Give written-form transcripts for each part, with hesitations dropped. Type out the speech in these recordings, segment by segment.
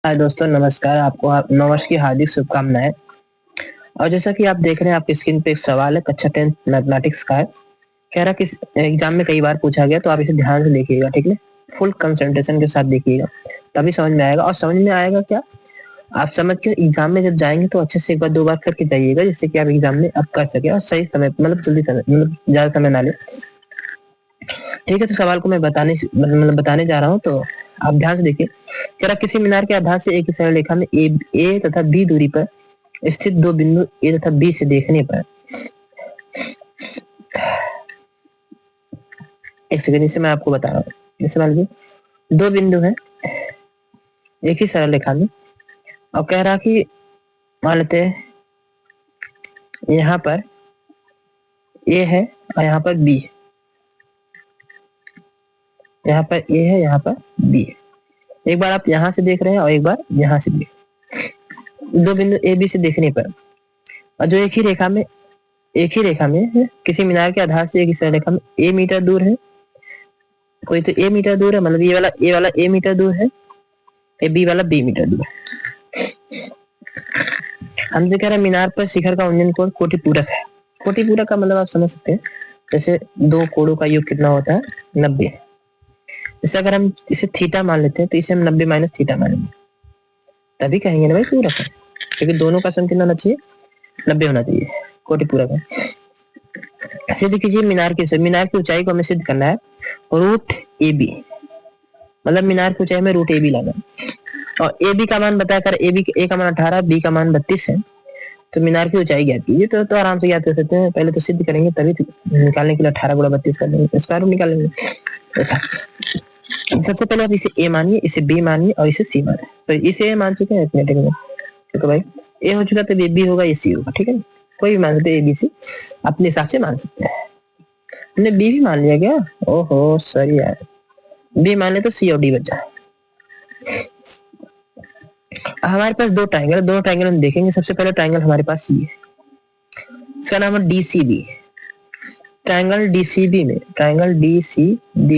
हाय दोस्तों, नमस्कार। आपको नववर्ष की हार्दिक शुभकामनाएं। और जैसा कि आप देख रहे हैं, आपकी स्क्रीन पे एक सवाल है, कक्षा 10 मैथमेटिक्स का है। कह रहा कि एग्जाम में कई बार पूछा गया, तो आप इसे ध्यान से देखिएगा, ठीक है। फुल कंसंट्रेशन के साथ देखिएगा, तभी समझ में आएगा। और समझ में आएगा क्या, आप समझ के एग्जाम में जब जाएंगे तो अच्छे से एक बार दो बार करके जाइएगा, जिससे कि आप एग्जाम में अब कर सके और सही समय, मतलब जल्दी समय, मतलब ज्यादा समय ना ले। ठीक है, तो सवाल को मैं बताने जा रहा हूँ, तो आप ध्यान से देखिए। कह रहा किसी मीनार के आधार से एक ही सरल रेखा में ए तथा बी दूरी पर स्थित दो बिंदु ए तथा बी से देखने पर, एक सेकंड, इसे मैं आपको बता रहा हूँ। जैसे मान लीजिए दो बिंदु हैं एक ही सरल रेखा में, और कह रहा कि मान लेते हैं यहाँ पर ए है और यहाँ पर बी है, यहाँ पर ए है, यहाँ पर बी है। एक बार आप यहाँ से देख रहे हैं और एक बार यहाँ से देख, दो बिंदु ए बी से देखने पर, और जो एक ही रेखा में है, किसी मीनार के आधार से एक ही सरल रेखा में ए मीटर दूर है। कोई तो ए मीटर दूर है, मतलब ये वाला ए मीटर दूर है, ये बी वाला बी मीटर दूर है। हमसे कह रहे हैं मीनार पर शिखर का उन्नयन कोण कोटि पूरक है। कोटि पूरक का मतलब आप समझ सकते हैं, जैसे दो कोणों का योग कितना होता है, 90। जैसे अगर हम इसे थीटा मान लेते हैं, तो इसे हम 90 माइनस थीटा मानेंगे, तभी कहेंगे ना भाई पूरक है, क्योंकि दोनों का सम कितना होना चाहिए, 90 होना चाहिए। कोटि पूरक है। सिद्ध कीजिए मीनार की ऊंचाई को हमें सिद्ध करना है रूट ए बी, मतलब मीनार की ऊंचाई में रूट ए बी लाना है। और ए बी का मान बताकर ए का मान 18, बी का मान 32 है, तो मीनार की ऊंचाई ज्ञात कीजिए। तो आराम से ज्ञात कर सकते हैं, पहले तो सिद्ध करेंगे, तभी निकालने के लिए 18 गुणा 32 कर देंगे, स्क्वायर रूट निकालेंगे। अच्छा, सबसे पहले आप इसे ए मानिए, इसे बी मानिए और इसे सी मानिए। तो इसे ए मान चुके हैं इतने में, तो भाई ए हो चुका, तो बी होगा, ये सी होगा, ठीक है। कोई भी मान सकते हैं, ए बी सी अपने हिसाब से मान सकते हैं। हमने बी भी मान लिया क्या? ओहो सॉरी यार, बी मान ले तो सी और डी बचा। हमारे पास दो ट्रायंगल हम देखेंगे। सबसे पहले ट्रायंगल हमारे पास ये है, इसका नाम है डीसीबी। ट्रायंगल डीसीबी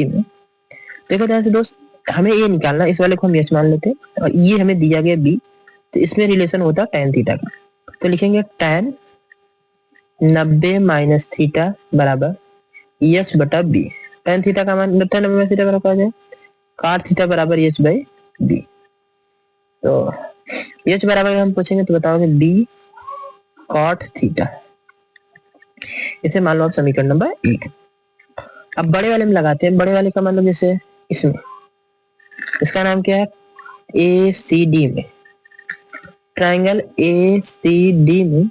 में देखो ध्यान से दोस्त, हमें ये निकालना, इस वाले को हम एच मान लेते हैं और ये हमें दिया गया बी, तो इसमें रिलेशन होता है tan थीटा का। तो लिखेंगे tan 90 माइनस थीटा बराबर एच बटा बी। tan थीटा का मान 90 माइनस थीटा बराबर आ जाए cot थीटा बराबर एच बाई बी। तो एच बराबर हम पूछेंगे तो बताओगे बी cot थीटा। इसे मान लो आप समीकरण नंबर 1। अब बड़े वाले में लगाते हैं। बड़े वाले का मतलब जैसे इसमें, इसका नाम क्या है, ए सी डी में, ट्राइंगल ए सी डी में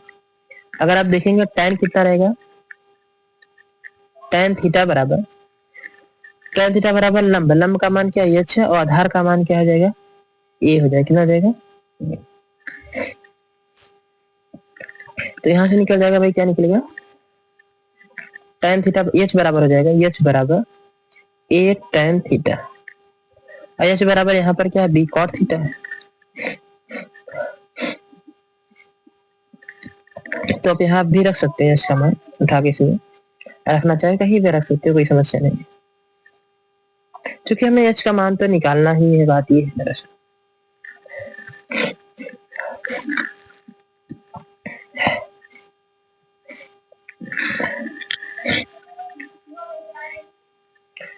अगर आप देखेंगे tan कितना रहेगा, tan थीटा बराबर लंब का मान क्या है, एच है, और आधार का मान क्या हो जाएगा, ए हो जाएगा। कितना हो जाएगा, तो यहां से निकल जाएगा भाई, क्या निकलेगा, tan थीटा एच बराबर हो जाएगा, एच बराबर ए tan थीटा, और एच बराबर यहाँ पर क्या है, बी cot थीटा है। तो आप यहाँ भी रख सकते हैं इसका मान, उठा के इसमें रखना चाहे कहीं भी रख सकते हो, कोई समस्या नहीं। क्योंकि हमें एच का मान तो निकालना ही है, बात ये है दरअसल।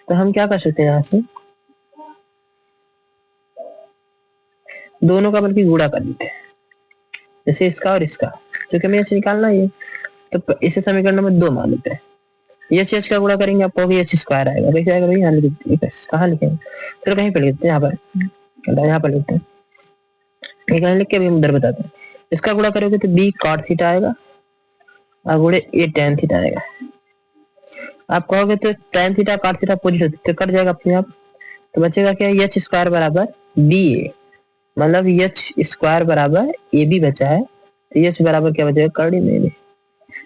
तो हम क्या कर सकते हैं, यहाँ से दोनों का बल्कि गुणा कर देते हैं, जैसे इसका और इसका, क्योंकि हमें एच निकालना ही है। तो इसे समीकरण नंबर 2 मान लेते हैं। एच का गुणा करेंगे, आप कहोगे एच स्क्वायर आएगा, कैसे आएगा भाई, यहाँ लिखते, कहाँ लिखेंगे, चलो कहीं पे लिखते हैं, यहाँ पर लिखते हैं, कहीं लिख के भी हम उधर बताते हैं। इसका गुणा करोगे तो बी cot थीटा आएगा और गुणे ए tan थीटा आएगा। आप कहोगे तो tan theta cot theta opposite होते तो कट जाएगा अपने आप, तो बचेगा क्या, एच स्क्वायर बराबर बी ए, मतलब एच स्क्वायर बराबर ए बी बचा है, तो एच बराबर क्या बचेगा, कर डी।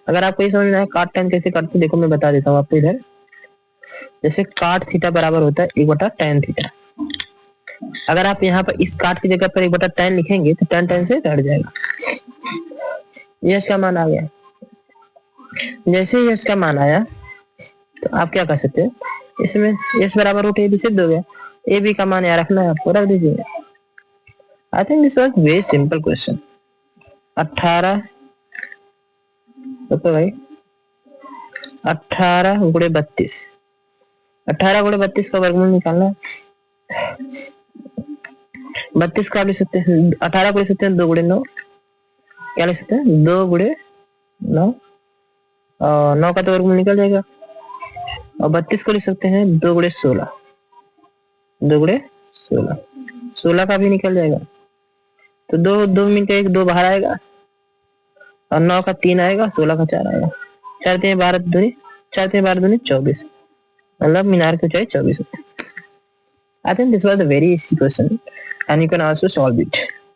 अगर आपको ये समझना है cot tan कैसे करते, देखो मैं बता देता हूँ आपको इधर। जैसे cot थीटा बराबर होता है 1 बटा tan थीटा। अगर आप यहाँ पर इस cot की जगह पर 1 बटा tan लिखेंगे तो tan से कट जाएगा। यश का मान आ गया। जैसे यश का मान आया तो आप क्या कर सकते हैं, इसमें यश बराबर रूट ए बी सिद्ध हो गया। ए बी का मान यहाँ रखना है आपको, रख दीजिए। I think this was very simple question. 18 तो भाई 18 गुणे 32, 18 गुणे 32 का वर्गमूल निकालना है। 32 का आप लिख सकते हैं 18 को लिख सकते हैं 2 गुणे 9, क्या लिख सकते हैं 2 गुणे 9, 9 का तो वर्गमूल निकल जाएगा। और 32 को लिख सकते हैं 2 गुणे 16, 2 गुणे 16, 16 का भी निकल जाएगा। तो 2 मिनट का 1 2 बाहर आएगा और 9 का 3 आएगा, 16 का 4 आएगा। 4 3 12 दूनी 4 3 12 दूनी 24, मतलब मीनार की ऊंचाई 24 है। I think this was a very easy question and you can also solve it.